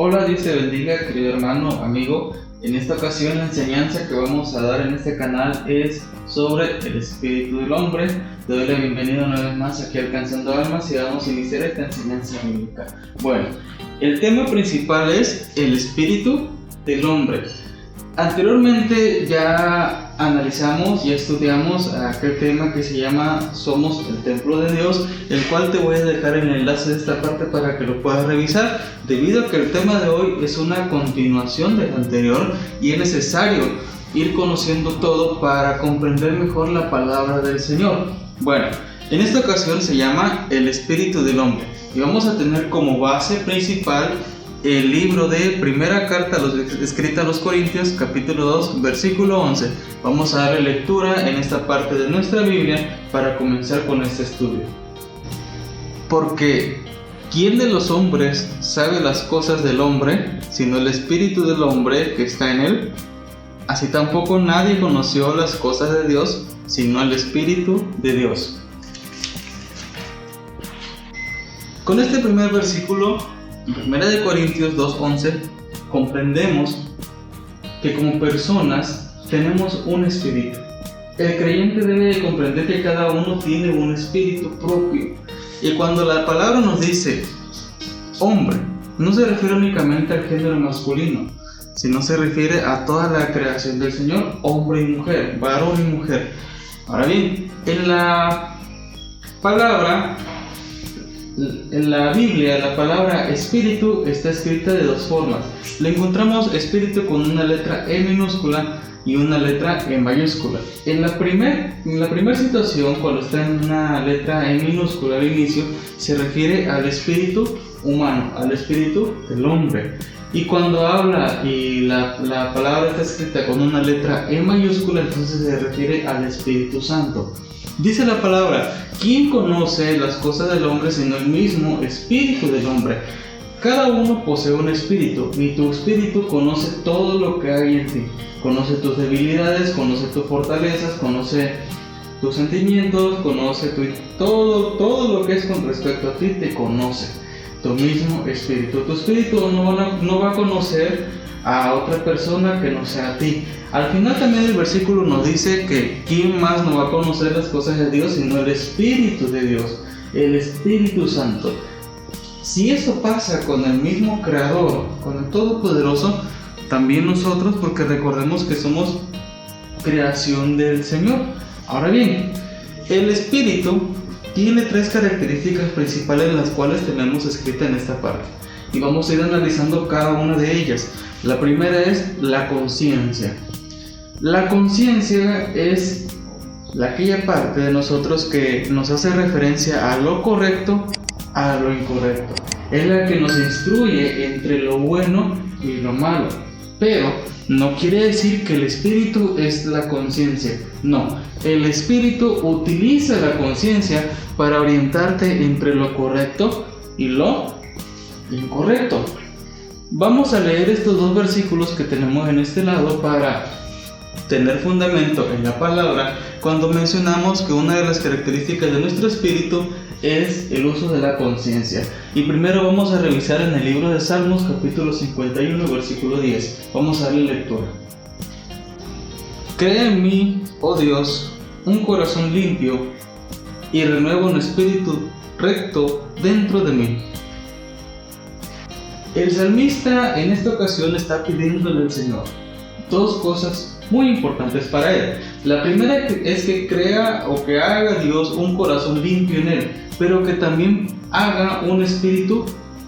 Hola, Dios te bendiga, querido hermano, amigo. En esta ocasión la enseñanza que vamos a dar en este canal es sobre el espíritu del hombre. Te doy la bienvenida una vez más aquí a Alcanzando Almas y vamos a iniciar esta enseñanza bíblica. Bueno, el tema principal es el espíritu del hombre. Anteriormente ya analizamos y estudiamos aquel tema que se llama Somos el Templo de Dios, el cual te voy a dejar el enlace de esta parte para que lo puedas revisar, debido a que el tema de hoy es una continuación del anterior y es necesario ir conociendo todo para comprender mejor la palabra del Señor. Bueno, en esta ocasión se llama el espíritu del hombre y vamos a tener como base principal el libro de Primera Carta escrita a los Corintios, capítulo 2, versículo 11. Vamos a darle lectura en esta parte de nuestra Biblia para comenzar con este estudio. Porque, ¿quién de los hombres sabe las cosas del hombre, sino el espíritu del hombre que está en él? Así tampoco nadie conoció las cosas de Dios, sino el espíritu de Dios. Con este primer versículo, en 1 Corintios 2:11, comprendemos que como personas tenemos un espíritu. El creyente debe comprender que cada uno tiene un espíritu propio. Y cuando la palabra nos dice hombre, no se refiere únicamente al género masculino, sino se refiere a toda la creación del Señor, hombre y mujer, varón y mujer. Ahora bien, en la palabra, en la Biblia, la palabra espíritu está escrita de dos formas. Le encontramos espíritu con una letra E minúscula y una letra E mayúscula. En la primera situación, cuando está en una letra E minúscula al inicio, se refiere al espíritu humano, al espíritu del hombre. Y cuando habla y la palabra está escrita con una letra E mayúscula, entonces se refiere al Espíritu Santo. Dice la palabra: ¿quién conoce las cosas del hombre sino el mismo espíritu del hombre? Cada uno posee un espíritu y tu espíritu conoce todo lo que hay en ti. Conoce tus debilidades, conoce tus fortalezas, conoce tus sentimientos, conoce todo lo que es con respecto a ti, te conoce. Tu mismo espíritu. Tu espíritu no va a conocer a otra persona que no sea a ti. Al final también el versículo nos dice que ¿quién más no va a conocer las cosas de Dios sino el Espíritu de Dios, el Espíritu Santo? Si eso pasa con el mismo Creador, con el Todopoderoso, también nosotros, porque recordemos que somos creación del Señor. Ahora bien, el Espíritu tiene tres características principales, las cuales tenemos escritas en esta parte, y vamos a ir analizando cada una de ellas. La primera es la conciencia. La conciencia es aquella parte de nosotros que nos hace referencia a lo correcto, a lo incorrecto. Es la que nos instruye entre lo bueno y lo malo. Pero no quiere decir que el espíritu es la conciencia. No, el espíritu utiliza la conciencia para orientarte entre lo correcto y lo incorrecto. Vamos a leer estos dos versículos que tenemos en este lado para tener fundamento en la palabra cuando mencionamos que una de las características de nuestro espíritu es el uso de la conciencia. Y primero vamos a revisar en el libro de Salmos, capítulo 51, versículo 10. Vamos a darle lectura. Crea en mí, oh Dios, un corazón limpio y renueva un espíritu recto dentro de mí. El salmista en esta ocasión está pidiéndole al Señor dos cosas muy importantes para él. La primera es que crea o que haga Dios un corazón limpio en él, pero que también haga un espíritu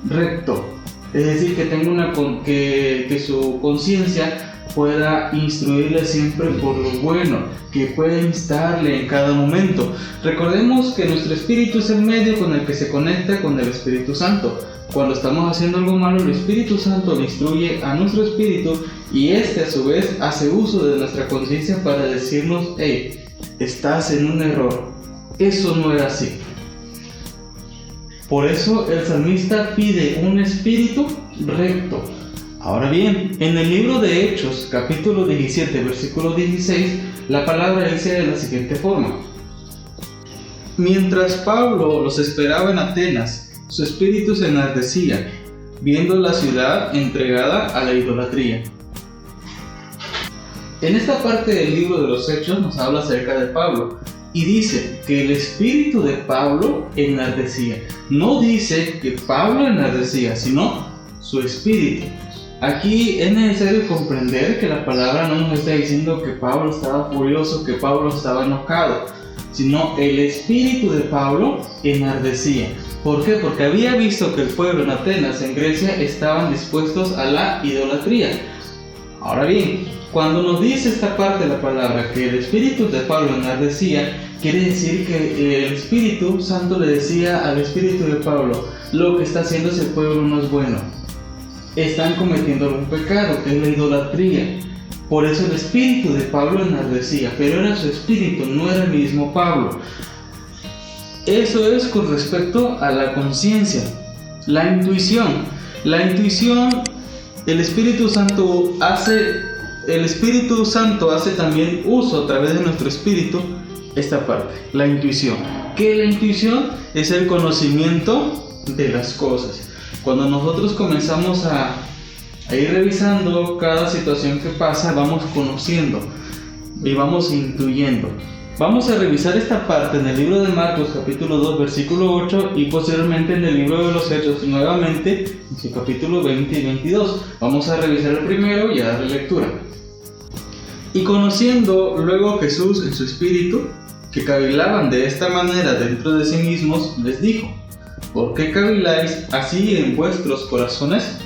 recto. Es decir, que tenga que su conciencia pueda instruirle siempre por lo bueno, que pueda instarle en cada momento. Recordemos que nuestro espíritu es el medio con el que se conecta con el Espíritu Santo. Cuando estamos haciendo algo malo, el Espíritu Santo le instruye a nuestro espíritu y este a su vez hace uso de nuestra conciencia para decirnos: hey, estás en un error, eso no era así. Por eso el salmista pide un espíritu recto. Ahora bien, en el libro de Hechos, capítulo 17, versículo 16, la palabra dice de la siguiente forma: mientras Pablo los esperaba en Atenas, su espíritu se enardecía viendo la ciudad entregada a la idolatría. En esta parte del libro de los Hechos nos habla acerca de Pablo y dice que el espíritu de Pablo enardecía. No dice que Pablo enardecía, sino su espíritu. Aquí es necesario comprender que la palabra no nos está diciendo que Pablo estaba furioso, que Pablo estaba enojado, sino el espíritu de Pablo enardecía. ¿Por qué? Porque había visto que el pueblo en Atenas, en Grecia, estaban dispuestos a la idolatría. Ahora bien, cuando nos dice esta parte de la palabra que el espíritu de Pablo enardecía, quiere decir que el Espíritu Santo le decía al espíritu de Pablo: lo que está haciendo ese pueblo no es bueno, están cometiendo un pecado, que es la idolatría. Por eso el espíritu de Pablo enardecía, pero era su espíritu, no era el mismo Pablo. Eso es con respecto a la conciencia. La intuición, el Espíritu Santo hace también uso a través de nuestro espíritu esta parte, la intuición. Que la intuición es el conocimiento de las cosas. Cuando nosotros comenzamos a ir revisando cada situación que pasa, vamos conociendo y vamos intuyendo. Vamos a revisar esta parte en el libro de Marcos capítulo 2 versículo 8 y posteriormente en el libro de los Hechos nuevamente en su capítulo 20 y 22. Vamos a revisar el primero y a darle lectura. Y conociendo luego Jesús en su espíritu, que cavilaban de esta manera dentro de sí mismos, les dijo: ¿por qué caviláis así en vuestros corazones?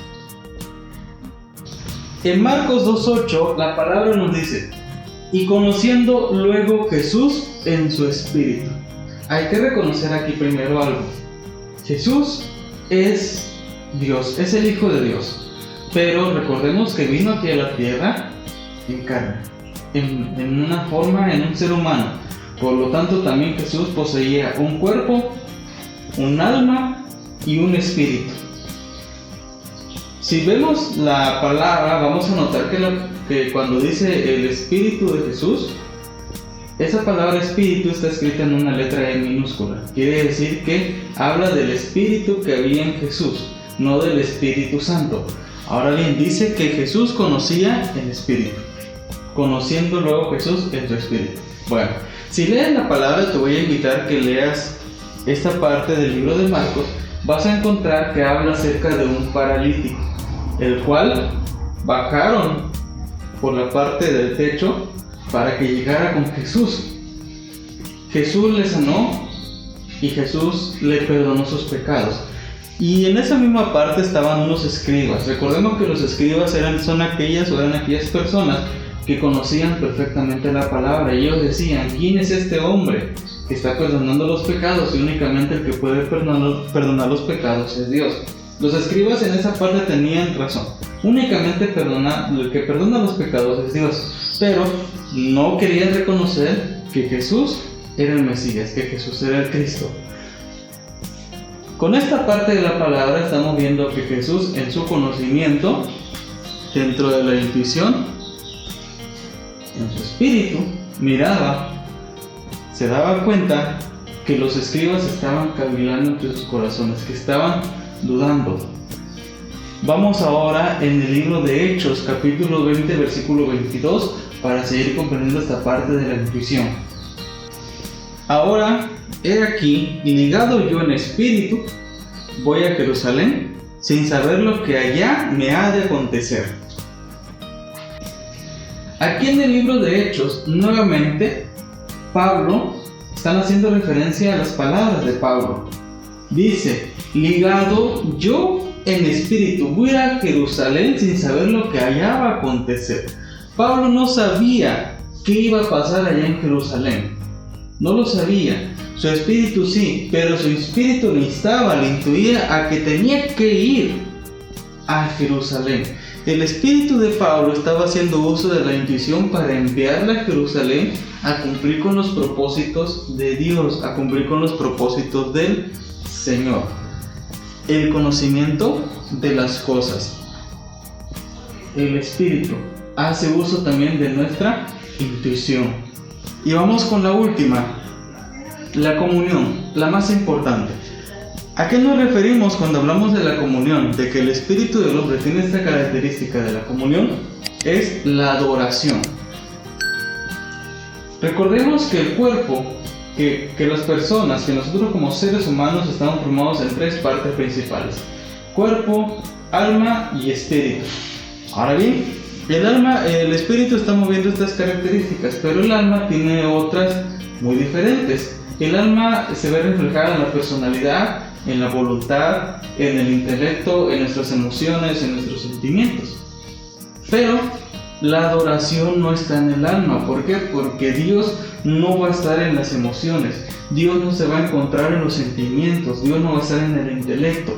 En Marcos 2.8 la palabra nos dice: y conociendo luego Jesús en su espíritu. Hay que reconocer aquí primero algo. Jesús es Dios, es el Hijo de Dios, pero recordemos que vino aquí a la tierra en carne, en una forma, en un ser humano. Por lo tanto, también Jesús poseía un cuerpo, un alma y un espíritu. Si vemos la palabra, vamos a notar que cuando dice el espíritu de Jesús, esa palabra espíritu está escrita en una letra E minúscula. Quiere decir que habla del espíritu que había en Jesús, no del Espíritu Santo. Ahora bien, dice que Jesús conocía el espíritu, conociendo luego Jesús en su espíritu. Bueno, si lees la palabra, te voy a invitar que leas esta parte del libro de Marcos. Vas a encontrar que habla acerca de un paralítico, el cual bajaron por la parte del techo para que llegara con Jesús. Jesús le sanó y Jesús le perdonó sus pecados. Y en esa misma parte estaban unos escribas. Recordemos que los escribas eran aquellas personas que conocían perfectamente la palabra. Y ellos decían: ¿quién es este hombre que está perdonando los pecados? Y únicamente el que puede perdonar los pecados es Dios. Los escribas en esa parte tenían razón. Únicamente el que perdona los pecados es Dios. Pero no querían reconocer que Jesús era el Mesías, que Jesús era el Cristo. Con esta parte de la palabra estamos viendo que Jesús, en su conocimiento, dentro de la intuición, en su espíritu, miraba, se daba cuenta que los escribas estaban cavilando entre sus corazones, que estaban dudando. Vamos ahora en el libro de Hechos, capítulo 20, versículo 22, para seguir comprendiendo esta parte de la intuición. Ahora, he aquí, ligado yo en espíritu, voy a Jerusalén, sin saber lo que allá me ha de acontecer. Aquí en el libro de Hechos, nuevamente, Pablo, están haciendo referencia a las palabras de Pablo. Dice: ligado yo en espíritu, voy a Jerusalén sin saber lo que allá va a acontecer. Pablo no sabía qué iba a pasar allá en Jerusalén. No lo sabía. Su espíritu sí, pero su espíritu le instaba, le intuía a que tenía que ir a Jerusalén. El espíritu de Pablo estaba haciendo uso de la intuición para enviarle a Jerusalén a cumplir con los propósitos de Dios, a cumplir con los propósitos del Señor. El conocimiento de las cosas. El espíritu hace uso también de nuestra intuición. Y vamos con la última, la comunión, la más importante. ¿A qué nos referimos cuando hablamos de la comunión? De que el espíritu del hombre tiene esta característica de la comunión, es la adoración. Recordemos que el cuerpo, que las personas, que nosotros como seres humanos estamos formados en tres partes principales: cuerpo, alma y espíritu. Ahora bien, el espíritu está moviendo estas características, pero el alma tiene otras muy diferentes. El alma se ve reflejada en la personalidad, en la voluntad, en el intelecto, en nuestras emociones, en nuestros sentimientos. Pero la adoración no está en el alma. ¿Por qué? Porque Dios no va a estar en las emociones, Dios no se va a encontrar en los sentimientos, Dios no va a estar en el intelecto,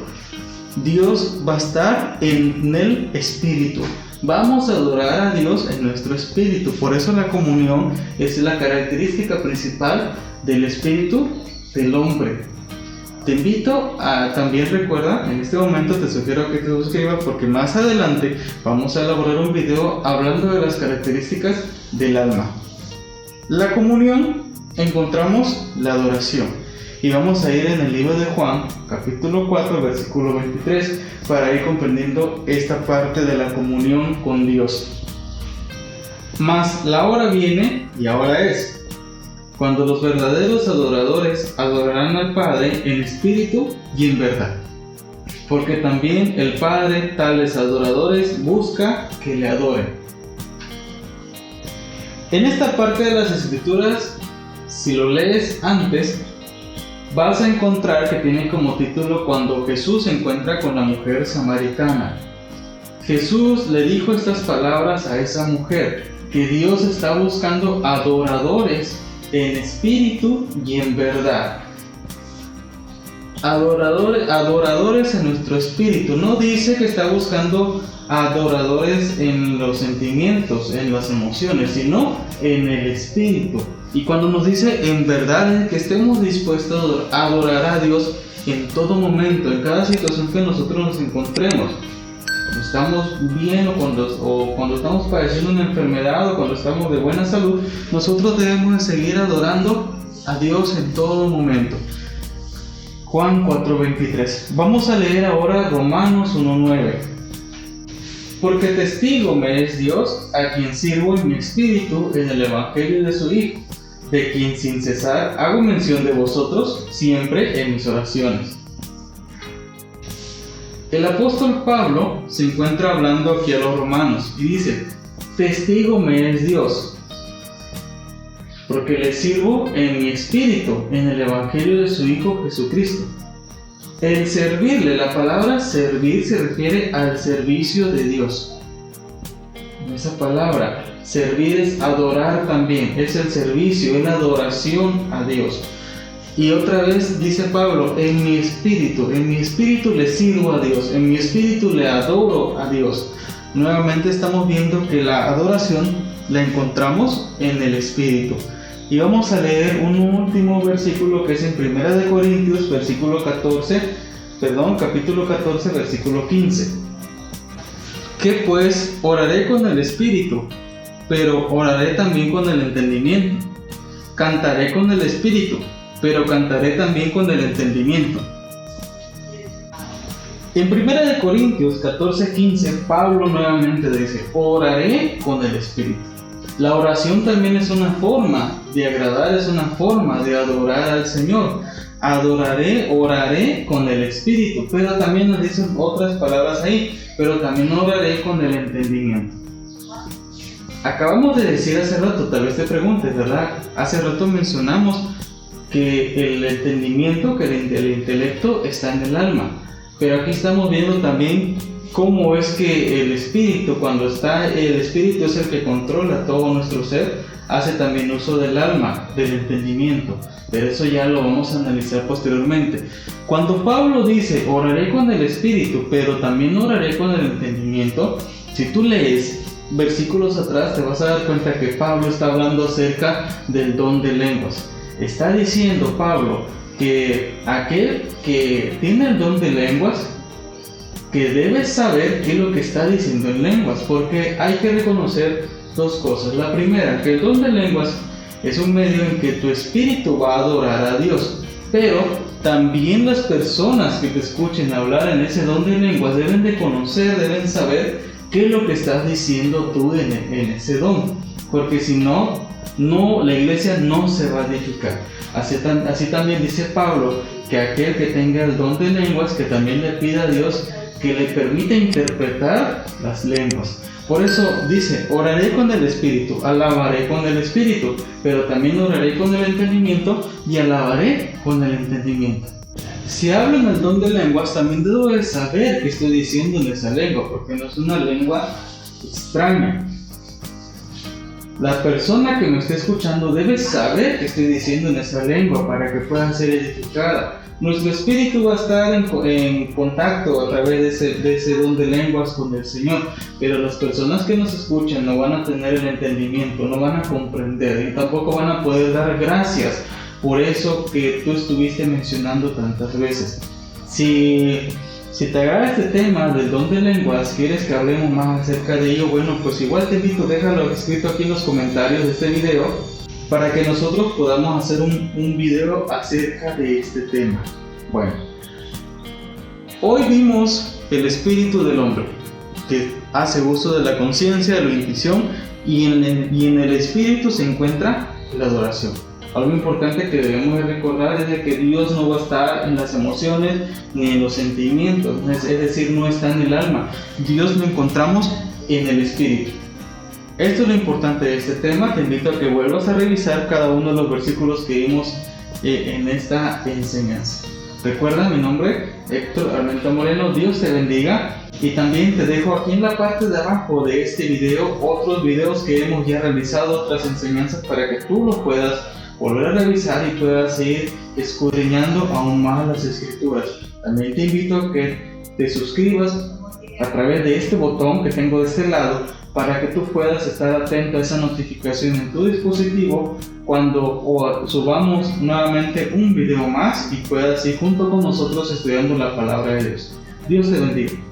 Dios va a estar en el espíritu. Vamos a adorar a Dios en nuestro espíritu. Por eso la comunión es la característica principal del espíritu del hombre. Te invito a también, recuerda, en este momento te sugiero que te suscribas, porque más adelante vamos a elaborar un video hablando de las características del alma. La comunión, encontramos la adoración, y vamos a ir en el libro de Juan, capítulo 4, versículo 23, para ir comprendiendo esta parte de la comunión con Dios. Mas la hora viene, y ahora es, cuando los verdaderos adoradores adorarán al Padre en espíritu y en verdad, porque también el Padre tales adoradores busca que le adoren. En esta parte de las Escrituras, si lo lees antes, vas a encontrar que tiene como título cuando Jesús se encuentra con la mujer samaritana. Jesús le dijo estas palabras a esa mujer, que Dios está buscando adoradores en espíritu y en verdad. Adoradores en nuestro espíritu. No dice que está buscando adoradores en los sentimientos, en las emociones, sino en el espíritu. Y cuando nos dice en verdad, es que estemos dispuestos a adorar a Dios en todo momento, en cada situación que nosotros nos encontremos. Cuando estamos bien o cuando estamos padeciendo una enfermedad o cuando estamos de buena salud, nosotros debemos de seguir adorando a Dios en todo momento. Juan 4:23. Vamos a leer ahora Romanos 1:9. Porque testigo me es Dios, a quien sirvo en mi espíritu en el evangelio de su Hijo, de quien sin cesar hago mención de vosotros siempre en mis oraciones. El apóstol Pablo se encuentra hablando aquí a los romanos y dice: testigo me es Dios, porque le sirvo en mi espíritu en el evangelio de su Hijo Jesucristo. El servirle, la palabra servir se refiere al servicio de Dios. Esa palabra servir es adorar también, es el servicio, es la adoración a Dios. Y otra vez dice Pablo, en mi espíritu le sirvo a Dios, en mi espíritu le adoro a Dios. Nuevamente estamos viendo que la adoración la encontramos en el espíritu. Y vamos a leer un último versículo que es en 1 Corintios, capítulo 14, versículo 15. Que pues oraré con el espíritu, pero oraré también con el entendimiento. Cantaré con el espíritu, pero cantaré también con el entendimiento. En 1 Corintios 14:15, Pablo nuevamente dice: oraré con el espíritu. La oración también es una forma de agradar, es una forma de adorar al Señor. Oraré con el espíritu, pero también nos dicen otras palabras ahí, pero también oraré con el entendimiento. Acabamos de decir hace rato, tal vez te preguntes, ¿verdad? Hace rato mencionamos que el entendimiento, que el intelecto está en el alma, pero aquí estamos viendo también cómo es que el espíritu, el espíritu es el que controla todo nuestro ser, hace también uso del alma, del entendimiento, pero eso ya lo vamos a analizar posteriormente. Cuando Pablo dice oraré con el espíritu, pero también oraré con el entendimiento, si tú lees versículos atrás te vas a dar cuenta que Pablo está hablando acerca del don de lenguas. Está diciendo Pablo que aquel que tiene el don de lenguas, que debe saber qué es lo que está diciendo en lenguas, porque hay que reconocer dos cosas. La primera, que el don de lenguas es un medio en que tu espíritu va a adorar a Dios, pero también las personas que te escuchen hablar en ese don de lenguas deben de conocer, deben saber qué es lo que estás diciendo tú en ese don, porque si no, la iglesia no se va a edificar. Así también dice Pablo, que aquel que tenga el don de lenguas, que también le pida a Dios que le permita interpretar las lenguas. Por eso dice, oraré con el Espíritu, alabaré con el Espíritu, pero también oraré con el entendimiento y alabaré con el entendimiento. Si hablo en el don de lenguas, también debo de saber qué estoy diciendo en esa lengua, porque no es una lengua extraña. La persona que me esté escuchando debe saber qué estoy diciendo en esa lengua para que pueda ser edificada. Nuestro espíritu va a estar en contacto a través de ese don de lenguas con el Señor, pero las personas que nos escuchan no van a tener el entendimiento, no van a comprender y tampoco van a poder dar gracias por eso que tú estuviste mencionando tantas veces. Si te agrada este tema del don de lenguas, quieres que hablemos más acerca de ello, bueno, pues igual te invito, déjalo escrito aquí en los comentarios de este video para que nosotros podamos hacer un video acerca de este tema. Bueno, hoy vimos el espíritu del hombre, que hace uso de la conciencia, de la intuición, y en el espíritu se encuentra la adoración. Algo importante que debemos de recordar es de que Dios no va a estar en las emociones ni en los sentimientos, es decir, no está en el alma. Dios lo encontramos en el espíritu. Esto es lo importante de este tema. Te invito a que vuelvas a revisar cada uno de los versículos que vimos en esta enseñanza. Recuerda, mi nombre Héctor Armenta Moreno. Dios te bendiga, y también te dejo aquí en la parte de abajo de este video otros videos que hemos ya realizado, otras enseñanzas para que tú los puedas volver a revisar y puedas ir escudriñando aún más las escrituras. También te invito a que te suscribas a través de este botón que tengo de este lado para que tú puedas estar atento a esa notificación en tu dispositivo cuando subamos nuevamente un video más y puedas ir junto con nosotros estudiando la palabra de Dios. Dios te bendiga.